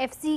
FC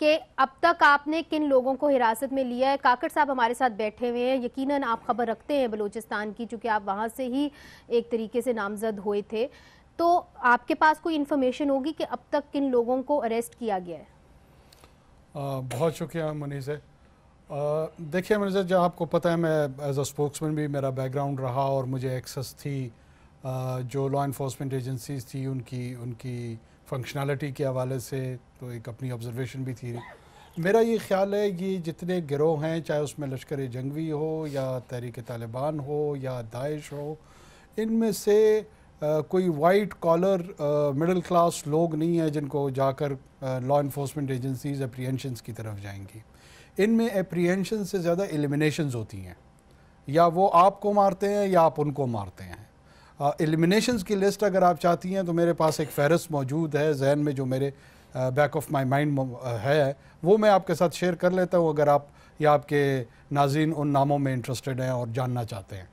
کہ اب تک آپ نے کن لوگوں کو حراست میں لیا ہے. کاکڑ صاحب ہمارے ساتھ بیٹھے ہوئے ہیں, یقیناً آپ خبر رکھتے ہیں بلوچستان کی, چونکہ آپ وہاں سے ہی ایک طریقے سے نامزد ہوئے تھے, تو آپ کے پاس کوئی انفارمیشن ہوگی کہ اب تک کن لوگوں کو اریسٹ کیا گیا ہے؟ بہت شکریہ منیزہ. دیکھیے منیزہ, جو آپ کو پتہ ہے میں ایز اے اسپوکس مین بھی میرا بیک گراؤنڈ رہا اور مجھے ایکسس تھی جو لا انفورسمنٹ ایجنسیز تھی ان کی فنکشنالٹی کے حوالے سے, تو ایک اپنی آبزرویشن بھی تھی. میرا یہ خیال ہے یہ جتنے گروہ ہیں, چاہے اس میں لشکر جنگوی ہو یا تحریک طالبان ہو یا داعش ہو, ان میں سے کوئی وائٹ کالر مڈل کلاس لوگ نہیں ہیں جن کو جا کر لا انفورسمنٹ ایجنسیز اپریہنشنز کی طرف جائیں گی. ان میں اپریہنشن سے زیادہ ایلیمینیشنز ہوتی ہیں, یا وہ آپ کو مارتے ہیں یا آپ ان کو مارتے ہیں. ایلیمینیشنز کی لسٹ اگر آپ چاہتی ہیں تو میرے پاس ایک فہرست موجود ہے ذہن میں, جو میرے بیک آف مائی مائنڈ ہے, وہ میں آپ کے ساتھ شیئر کر لیتا ہوں اگر آپ یا آپ کے ناظرین ان ناموں میں انٹرسٹڈ ہیں اور جاننا چاہتے ہیں.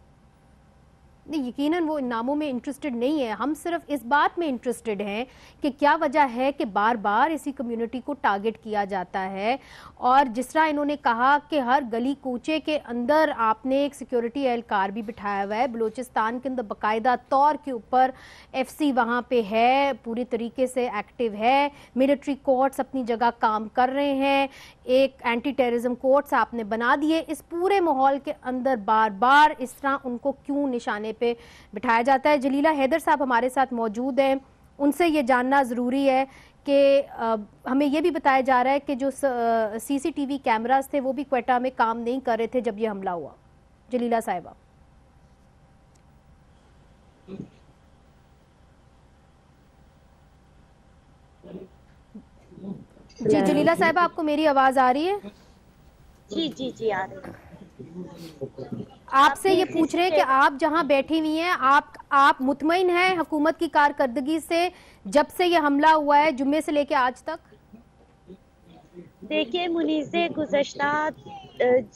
نہیں, یقیناً وہ ان ناموں میں انٹرسٹڈ نہیں ہے, ہم صرف اس بات میں انٹرسٹڈ ہیں کہ کیا وجہ ہے کہ بار بار اسی کمیونٹی کو ٹارگٹ کیا جاتا ہے. اور جس طرح انہوں نے کہا کہ ہر گلی کوچے کے اندر آپ نے ایک سیکیورٹی اہلکار بھی بٹھایا ہوا ہے, بلوچستان کے اندر باقاعدہ طور کے اوپر FCC وہاں پہ ہے, پوری طریقے سے ایکٹیو ہے, ملٹری کورٹس اپنی جگہ کام کر رہے ہیں, ایک اینٹی ٹیررزم کورٹس آپ نے بنا دیے. اس پورے ماحول کے اندر بار بار اس طرح ان کو کیوں نشانے پہ بٹھایا جاتا ہے؟ جلیلہ حیدر صاحب ہمارے ساتھ موجود ہیں, ان سے یہ جاننا ضروری ہے کہ ہمیں یہ بھی بتایا جا رہا ہے کہ جو CCTV کیمراز تھے وہ بھی کوئٹہ میں کام نہیں کر رہے تھے جب یہ حملہ ہوا. جلیلہ صاحبہ. جی جلیلہ صاحبہ, آپ کو میری آواز آ رہی ہے؟ جی آ رہی ہے. آپ سے یہ پوچھ رہے ہیں کہ آپ جہاں بیٹھی ہوئی ہیں, آپ مطمئن ہیں حکومت کی کارکردگی سے جب سے یہ حملہ ہوا ہے, جمعے سے لے کے آج تک؟ دیکھیے منیزے, گزشتہ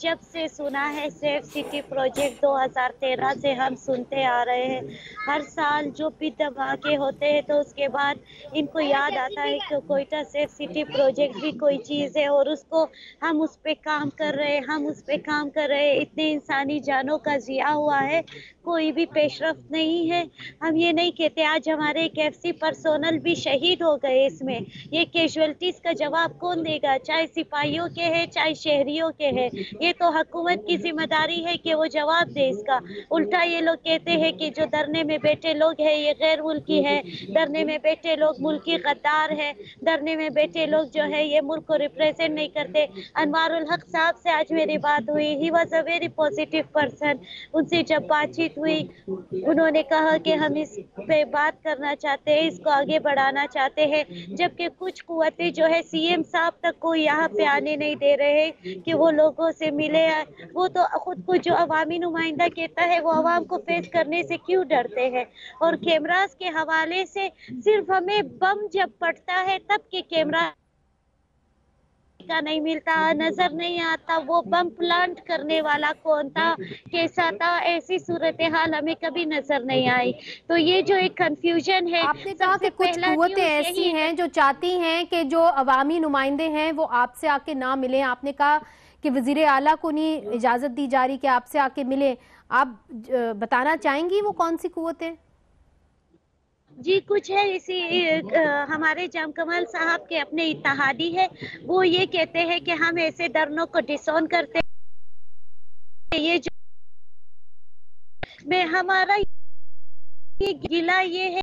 جب سے سنا ہے سیف سٹی پروجیکٹ 2013 سے ہم سنتے آ رہے ہیں, ہر سال جو بھی دھماکے ہوتے ہیں تو اس کے بعد ان کو یاد آتا ہے کہ کوئٹہ سیف سٹی پروجیکٹ بھی کوئی چیز ہے اور اس کو ہم اس پہ کام کر رہے ہیں. اتنے انسانی جانوں کا ضیاع ہوا ہے, کوئی بھی پیش رفت نہیں ہے. ہم یہ نہیں کہتے, آج ہمارے ایک FC پرسونل بھی شہید ہو گئے اس میں. یہ کیجویلٹیز کا جواب کون دے گا؟ چاہے سپاہیوں کے ہے چاہے شہریوں کے ہے. یہ تو حکومت کی ذمہ داری ہے کہ وہ جواب دے اس کا. الٹا یہ لوگ کہتے ہیں کہ جو دھرنے میں بیٹھے لوگ ہیں یہ غیر ملکی ہے, دھرنے میں بیٹھے لوگ ملکی غدار ہے, دھرنے میں بیٹھے لوگ جو ہے یہ ملک کو ریپریزنٹ نہیں کرتے. انوار الحق صاحب سے آج میری بات ہوئی, he was a very positive person. ان سے جب بات چیت ہوئی انہوں نے کہا کہ ہم اس پہ بات کرنا چاہتے ہیں, اس کو آگے بڑھانا چاہتے ہیں. جبکہ کچھ قوتیں جو ہے CM صاحب تک کو یہاں پہ آنے نہیں دے رہے کہ وہ لوگوں سے ملے. وہ تو خود کو جو عوامی نمائندہ کہتا ہے وہ عوام کو فیس کرنے سے کیوں ڈرتے ہیں؟ اور کیمراز کے حوالے سے صرف ہمیں بم جب پڑتا ہے تب کہ کیمرہ کا نہیں ملتا, نظر نہیں آتا وہ بم پلانٹ کرنے والا کون تھا, کیسا تھا, ایسی صورتحال ہمیں کبھی نظر نہیں آئی. تو یہ جو ایک کنفیوژن ہے, آپ نے کہا کہ کچھ قوتیں ایسی ہیں جو چاہتی ہیں کہ جو عوامی نمائندے ہیں وہ آپ سے آ کے نہ ملیں. آپ نے کہا کہ وزیر اعلیٰ کو نہیں اجازت دی جا رہی کہ آپ سے آ کے ملیں. آپ بتانا چاہیں گی وہ کون سی قوتیں؟ جی کچھ ہے, اسی ہمارے جام کمال صاحب کے اپنے اتحادی ہے, وہ یہ کہتے ہیں کہ ہم ایسے دھرنوں کو ڈسون کرتے ہیں. یہ جو میں ہمارا یہ گلا یہ ہے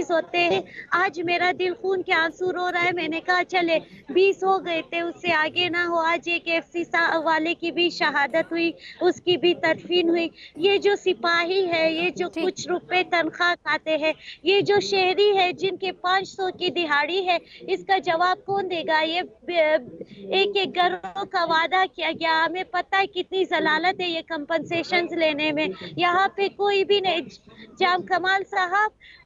ہوتے ہیں. آج میرا دل خون کے آنسو رو رہا ہے. میں نے کہا چلے 20 ہو گئے تھے, اس سے آگے نہ ہو. آج ایک FC والے کی بھی شہادت ہوئی, اس کی بھی تدفین ہوئی. یہ جو سپاہی ہے, یہ جو کچھ روپے تنخواہ کھاتے ہیں, یہ جو شہری ہے جن کے 500 کی دہاڑی ہے, اس کا جواب کون دے گا؟ یہ ایک گھروں کا وعدہ کیا گیا. ہمیں پتہ ہے کتنی ضلالت ہے یہ کمپنسیشنز لینے میں. یہاں پہ کوئی بھی نہیں. جام کمال صاحب,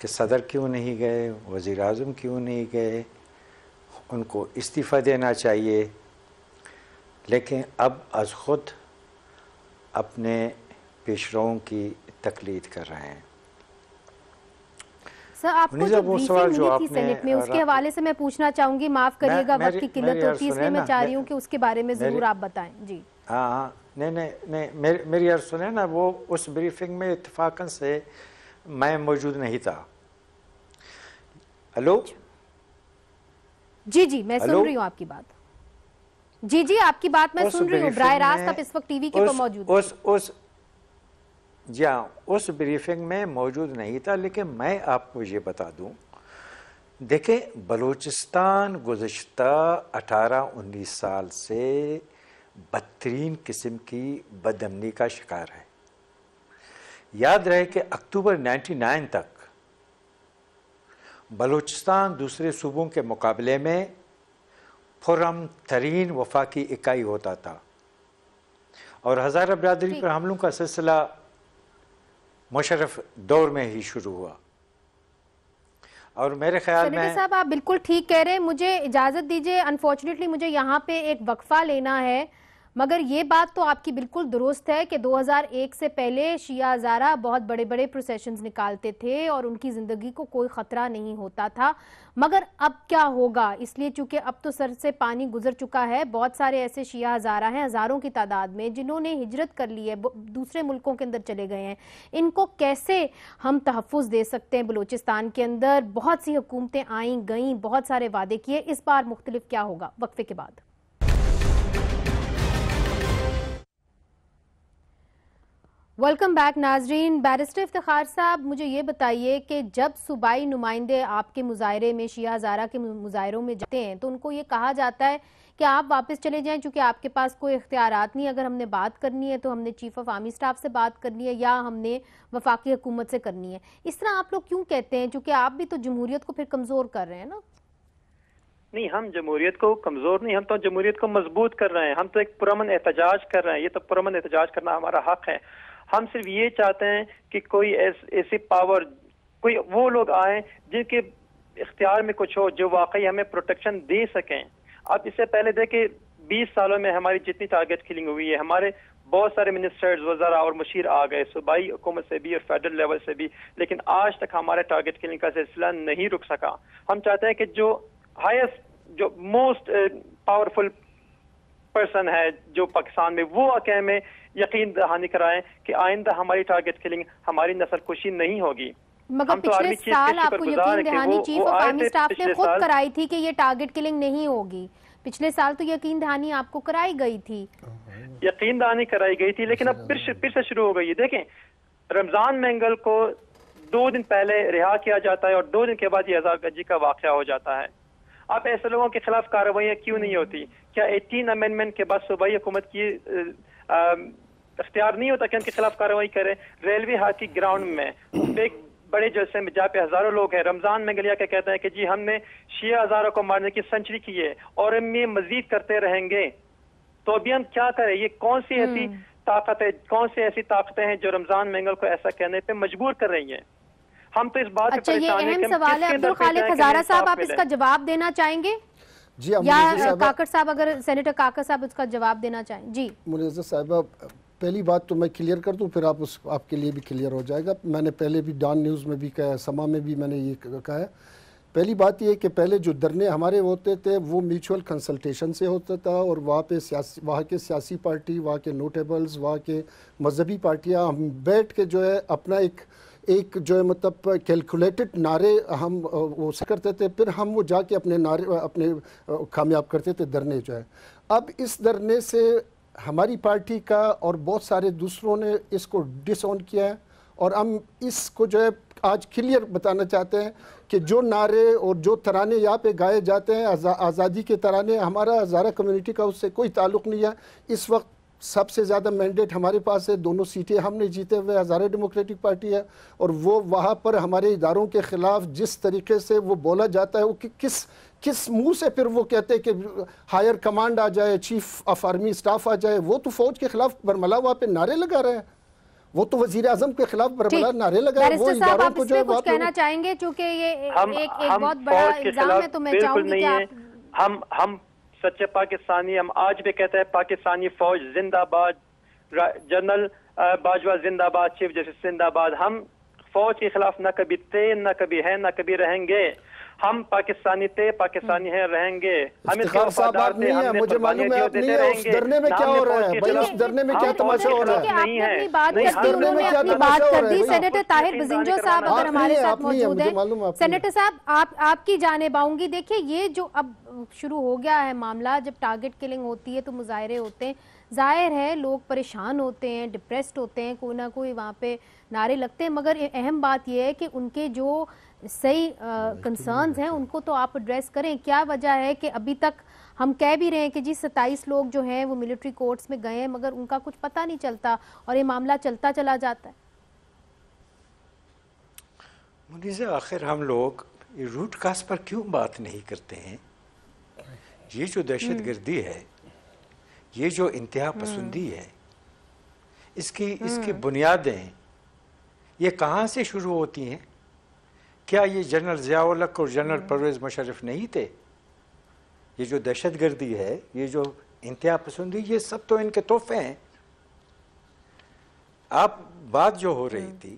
کہ صدر کیوں نہیں گئے, وزیر اعظم کیوں نہیں گئے, ان کو استعفیٰ دینا چاہیے, لیکن اب از خود اپنے پیشروؤں کی تقلید کر رہے ہیں. سر آپ کو جو بریفنگ ملی تھی سینٹ میں اس کے حوالے سے میں پوچھنا چاہوں گی, معاف کریے گا وقت کی قلت ہوتی ہے اس لیے میں چاہ رہی ہوں کہ اس کے بارے میں ضرور آپ بتائیں. جی ہاں نہیں میری عرض سنیں نا, وہ اس بریفنگ میں اتفاقاً سے میں موجود نہیں تھا. ہلو جی میں سن رہی ہوں آپ کی بات. جی آپ کی بات میں سن رہی ہوں, براہ راست آپ اس وقت ٹی وی کے پر موجود ہیں. جی ہاں, اس بریفنگ میں موجود نہیں تھا, لیکن میں آپ کو یہ بتا دوں, دیکھیں بلوچستان گزشتہ 18-19 سال سے بدترین قسم کی بدامنی کا شکار ہے. یاد رہے کہ اکتوبر 99 تک بلوچستان دوسرے صوبوں کے مقابلے میں پرامن ترین وفاقی اکائی ہوتا تھا, اور ہزارہ برادری پر حملوں کا سلسلہ مشرف دور میں ہی شروع ہوا. اور میرے خیال میں سینیٹر صاحب آپ بالکل ٹھیک کہہ رہے ہیں. مجھے اجازت دیجئے, انفارچونیٹلی مجھے یہاں پہ ایک وقفہ لینا ہے, مگر یہ بات تو آپ کی بالکل درست ہے کہ 2001 سے پہلے شیعہ ہزارہ بہت بڑے بڑے پروسیشنز نکالتے تھے اور ان کی زندگی کو کوئی خطرہ نہیں ہوتا تھا. مگر اب کیا ہوگا, اس لیے چونکہ اب تو سر سے پانی گزر چکا ہے. بہت سارے ایسے شیعہ ہزارہ ہیں, ہزاروں کی تعداد میں, جنہوں نے ہجرت کر لی ہے, دوسرے ملکوں کے اندر چلے گئے ہیں. ان کو کیسے ہم تحفظ دے سکتے ہیں بلوچستان کے اندر؟ بہت سی حکومتیں آئیں گئیں, بہت سارے وعدے کیے, اس بار مختلف کیا ہوگا؟ وقفے کے بعد. ویلکم بیک ناظرین. بیرسٹر افتخار صاحب مجھے یہ بتائیے کہ جب صوبائی نمائندے آپ کے مظاہرے میں, شیعہ ہزارہ کے مظاہروں میں جاتے ہیں, تو ان کو یہ کہا جاتا ہے کہ آپ واپس چلے جائیں چونکہ آپ کے پاس کوئی اختیارات نہیں. اگر ہم نے بات کرنی ہے تو ہم نے چیف آف آرمی سٹاف سے بات کرنی ہے یا ہم نے وفاقی حکومت سے کرنی ہے. اس طرح آپ لوگ کیوں کہتے ہیں؟ چونکہ آپ بھی تو جمہوریت کو پھر کمزور کر رہے ہیں نا. نہیں, ہم جمہوریت کو کمزور نہیں, ہم تو جمہوریت کو مضبوط کر رہے ہیں. ہم تو ایک پرامن احتجاج کر رہے ہیں. یہ تو پرامن احتجاج کرنا ہمارا حق ہے. ہم صرف یہ چاہتے ہیں کہ کوئی ایسی پاور, کوئی وہ لوگ آئیں جن کے اختیار میں کچھ ہو, جو واقعی ہمیں پروٹیکشن دے سکیں. اب اس سے پہلے دیکھیں 20 سالوں میں ہماری جتنی ٹارگٹ کلنگ ہوئی ہے, ہمارے بہت سارے منسٹرز, وزراء اور مشیر آ گئے, صوبائی حکومت سے بھی اور فیڈرل لیول سے بھی, لیکن آج تک ہمارے ٹارگٹ کلنگ کا سلسلہ نہیں رک سکا. ہم چاہتے ہیں کہ جو ہائیسٹ, جو موسٹ پاورفل پرسن ہے جو پاکستان میں, وہ آکے ہمیں یقین دہانی کرائیں کہ آئندہ ہماری ٹارگٹ کلنگ, ہماری نسل کشی نہیں ہوگی. مگر پچھلے سال آپ کو یقین دہانی چیف آف آرمی سٹاف نے خود کرائی تھی کہ یہ ٹارگٹ کلنگ نہیں ہوگی. پچھلے سال تو یقین دہانی آپ کو کرائی گئی تھی. یقین دہانی کرائی گئی تھی, لیکن اب پھر سے شروع ہو گئی ہے. دیکھیں, رمضان مینگل کو 2 دن پہلے رہا کیا جاتا ہے اور 2 دن کے بعد یہ ہزار گجی کا واقعہ ہو جاتا ہے. اب ایسے لوگوں کے خلاف کارروائیاں کیوں نہیں ہوتی؟ کیا 18 امینڈمنٹ کے بعد صوبائی حکومت کی اختیار نہیں ہوتا کہ ان کے خلاف کارروائی کرے؟ ریلوے ہاکی گراؤنڈ میں ایک بڑے جلسے میں جہاں پہ ہزاروں لوگ ہیں, رمضان مینگل کے کہتے ہیں کہ جی ہم نے شیعہ ہزاروں کو مارنے کی سنچری کی ہے اور ہم یہ مزید کرتے رہیں گے. تو ابھی ہم کیا کریں؟ یہ کون سی ایسی طاقت ہے, کون سی ایسی طاقتیں ہیں جو رمضان مینگل کو ایسا کہنے پہ مجبور کر رہی ہیں؟ ہم تو اس بات اچھا, یہ اہم سوال ہے. عبدالخالق ہزارہ صاحب, آپ اس کا جواب دینا چاہیں گے یا کاکڑ صاحب, اگر سینیٹر کاکڑ صاحب اس کا جواب دینا چاہیں؟ جی منیزہ صاحبہ, پہلی بات تو میں کلیئر کر دوں, پھر آپ کے لیے بھی کلیئر ہو جائے گا. میں نے پہلے بھی ڈان نیوز میں بھی کہا ہے, سما میں بھی میں نے یہ کہا ہے. پہلی بات یہ کہ پہلے جو دھرنے ہمارے ہوتے تھے وہ میوچول کنسلٹیشن سے ہوتا تھا, اور وہاں کے سیاسی پارٹی, وہاں کے نوٹیبلز, وہاں کے مذہبی پارٹیاں ہم بیٹھ کے جو ہے اپنا ایک جو ہے مطلب کیلکولیٹڈ نعرے ہم وہ کرتے تھے, پھر ہم وہ جا کے اپنے نعرے اپنے کامیاب کرتے تھے دھرنے جو ہے. اب اس دھرنے سے ہماری پارٹی کا اور بہت سارے دوسروں نے اس کو ڈس آن کیا ہے, اور ہم اس کو جو ہے آج کلیئر بتانا چاہتے ہیں کہ جو نعرے اور جو ترانے یہاں پہ گائے جاتے ہیں آزادی کے ترانے, ہمارا ہزارہ کمیونٹی کا اس سے کوئی تعلق نہیں ہے. اس وقت سب سے زیادہ مینڈیٹ ہمارے پاس ہے, 2 سیٹیں ہم نے جیتے ہوئے, ہزارہ ڈیموکریٹک پارٹی ہے, اور وہ وہاں پر ہمارے اداروں کے خلاف جس طریقے سے وہ بولا جاتا ہے, وہ کس منہ سے پھر وہ کہتے ہیں کہ ہائر کمانڈ آ جائے, چیف آف آرمی سٹاف آ جائے. وہ تو فوج کے خلاف برملا وہاں پہ نعرے لگا رہے ہیں. وہ تو وزیر اعظم کے خلاف بربلا نعرے لگائے. بیرسٹر صاحب آپ اس پہ کچھ کہنا چاہیں گے چونکہ یہ ایک بہت بڑا الزام ہے تو میں چاہوں گی کہ آپ ہم سچے پاکستانی ہم آج بھی کہتے ہیں پاکستانی فوج زندہ باد، جنرل باجوہ زندہ باد، چیف جسٹس زندہ باد. ہم فوج کے خلاف نہ کبھی تھے، نہ کبھی ہیں، نہ کبھی رہیں گے. ہم پاکستانی تھے، پاکستانی ہیں، رہیں گے. ہم اس کے وفادار تھے. ہم نے قربانیاں دیتے رہیں گے. ڈرنے میں کیا ہو رہا ہے بھائی؟ اس ڈرنے میں کیا تماشا ہو رہا ہے؟ نہیں ہے. انہوں نے اپنی بات کر دی. سینیٹر طاہر بزنجو صاحب اگر ہمارے ساتھ موجود ہیں. سینیٹر صاحب آپ کی جانب آؤں گی. دیکھیں یہ جو اب شروع ہو گیا ہے معاملہ، جب ٹارگٹ کلنگ ہوتی ہے تو مظاہرے ہوتے ہیں، ظاہر ہے لوگ پریشان ہوتے ہیں، ڈپریسڈ ہوتے ہیں، کوئی نہ کوئی وہاں پہ نعرے لگتے ہیں، مگر اہم بات یہ ہے کہ ان کے جو صحیح کنسرنز ہیں ان کو تو آپ ایڈریس کریں. کیا وجہ ہے کہ ابھی تک ہم کہہ بھی رہے ہیں کہ جی 27 لوگ جو ہیں وہ ملٹری کورٹس میں گئے ہیں مگر ان کا کچھ پتہ نہیں چلتا اور یہ معاملہ چلتا چلا جاتا ہے؟ منیزہ آخر ہم لوگ روٹ کاز پر کیوں بات نہیں کرتے ہیں؟ یہ جو دہشت گردی ہے، یہ جو انتہا پسندی ہے، اس کی بنیادیں یہ کہاں سے شروع ہوتی ہیں؟ کیا یہ جنرل ضیاء الحق اور جنرل پرویز مشرف نہیں تھے؟ یہ جو دہشت گردی ہے، یہ جو انتہا پسندی، یہ سب تو ان کے تحفے ہیں. آپ بات جو ہو رہی تھی،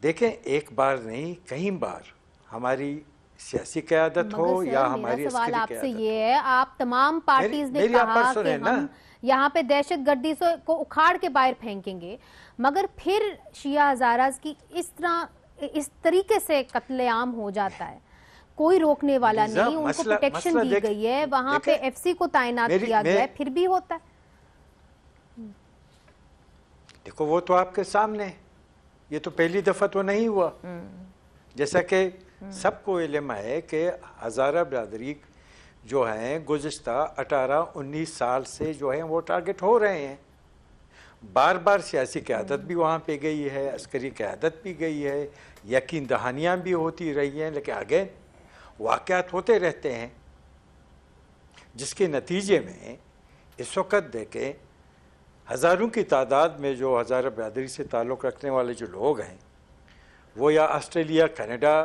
دیکھیں ایک بار نہیں کئی بار ہماری سیاسی قیادت ہو یا ہماری عسکری قیادت. میرا سوال آپ سے یہ ہے، آپ تمام پارٹیز نے کہا کہ ہم یہاں پہ دہشت گردی کو اکھاڑ کے باہر پھینکیں گے، مگر پھر شیعہ ہزاراز کی اس طریقے سے قتل عام ہو جاتا ہے، کوئی روکنے والا نہیں. ان کو پروٹیکشن دی گئی ہے، وہاں پہ ایف سی کو تعینات کیا گیا ہے، پھر بھی ہوتا ہے. دیکھو وہ تو آپ کے سامنے، یہ تو پہلی دفعہ تو نہیں ہوا. جیسا کہ سب کو علم ہے کہ ہزارہ برادری جو ہیں گزشتہ 18-19 سال سے جو ہیں وہ ٹارگٹ ہو رہے ہیں. بار بار سیاسی قیادت بھی وہاں پہ گئی ہے، عسکری قیادت بھی گئی ہے، یقین دہانیاں بھی ہوتی رہی ہیں، لیکن آگے واقعات ہوتے رہتے ہیں، جس کے نتیجے میں اس وقت دیکھیں ہزاروں کی تعداد میں جو ہزارہ برادری سے تعلق رکھنے والے جو لوگ ہیں وہ یا آسٹریلیا، کینیڈا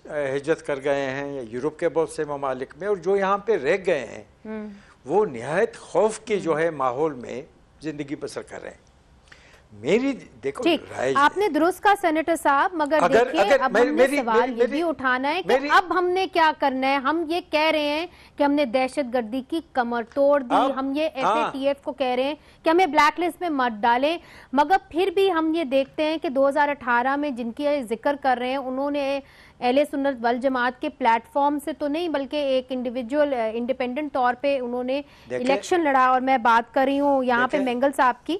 ہجرت کر گئے ہیں یا یورپ کے بہت سے ممالک میں، اور جو یہاں پہ رہ گئے ہیں وہ نہایت خوف کے جو ہے ماحول میں زندگی بسر کر رہے ہیں. میری دیکھو رائے آپ نے درست کہا سینیٹر صاحب، مگر دیکھیں اب ہم نے سوال یہ بھی اٹھانا ہے کہ اب ہم نے کیا کرنا ہے. ہم یہ کہہ رہے ہیں کہ ہم نے دہشت گردی کی کمر توڑ دی، ہم یہ FATF کو کہہ رہے ہیں کہ ہمیں بلیک لسٹ میں مت ڈالیں، مگر پھر بھی ہم یہ دیکھتے ہیں کہ 2018 میں جن کی ذکر کر رہے ہیں انہوں نے اہل سنت والجماعت کے پلیٹ فارم سے تو نہیں بلکہ ایک انڈیویجول انڈیپینڈنٹ طور پہ انہوں نے الیکشن لڑا. اور میں بات کر رہی ہوں یہاں پہ مینگل صاحب کی،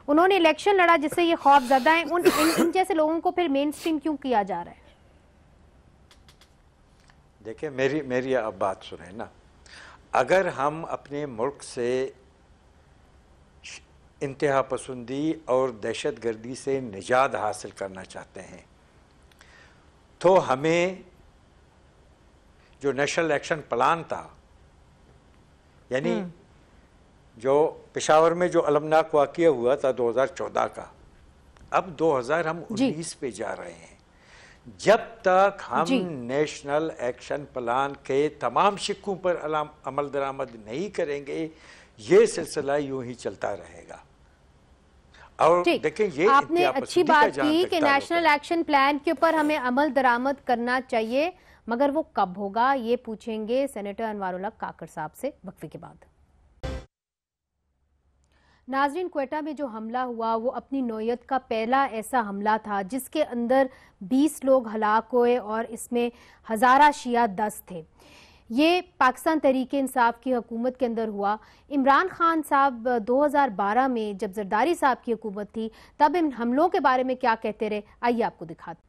انہوں نے الیکشن لڑا جس سے یہ خوف زدہ ہیں. ان جیسے لوگوں کو پھر مین سٹریم کیوں کیا جا رہا ہے؟ دیکھیں میری اب بات سنیں نا، اگر ہم اپنے ملک سے انتہا پسندی اور دہشت گردی سے نجات حاصل کرنا چاہتے ہیں تو ہمیں جو نیشنل ایکشن پلان تھا، یعنی جو پشاور میں جو المناک واقعہ ہوا تھا 2014 کا، اب 2019 پہ جا رہے ہیں. جب تک ہم نیشنل ایکشن پلان کے تمام شقوں پر عمل درآمد نہیں کریں گے یہ سلسلہ یوں ہی چلتا رہے گا. اور دیکھیں یہ آپ نے اچھی بات کی کہ نیشنل ایکشن پلان کے اوپر ہمیں عمل درآمد کرنا چاہیے، مگر وہ کب ہوگا یہ پوچھیں گے سینیٹر انوار الحق کاکڑ صاحب سے وقفے کے بعد. ناظرین، کوئٹہ میں جو حملہ ہوا وہ اپنی نوعیت کا پہلا ایسا حملہ تھا جس کے اندر 20 لوگ ہلاک ہوئے اور اس میں ہزارہ شیعہ دست تھے. یہ پاکستان تحریک انصاف کی حکومت کے اندر ہوا. عمران خان صاحب 2012 میں جب زرداری صاحب کی حکومت تھی تب ان حملوں کے بارے میں کیا کہتے رہے، آئیے آپ کو دکھاتے.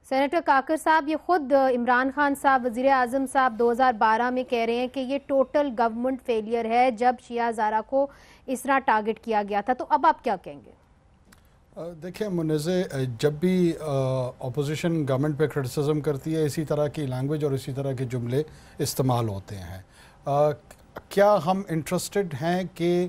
سینیٹر کاکر صاحب، یہ خود عمران خان صاحب وزیر اعظم صاحب 2012 میں کہہ رہے ہیں کہ یہ ٹوٹل گورنمنٹ فیلئر ہے جب شیعہ ہزارہ کو اس طرح ٹارگٹ کیا گیا تھا، تو اب آپ کیا کہیں گے؟ دیکھیں منزے، جب بھی اپوزیشن گورنمنٹ پہ کرٹیسزم کرتی ہے اسی طرح کی لینگویج اور اسی طرح کے جملے استعمال ہوتے ہیں. کیا ہم انٹرسٹڈ ہیں کہ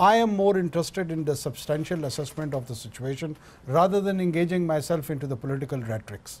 I am more interested in the substantial assessment of the situation rather than engaging myself into the political rhetorics.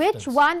Which one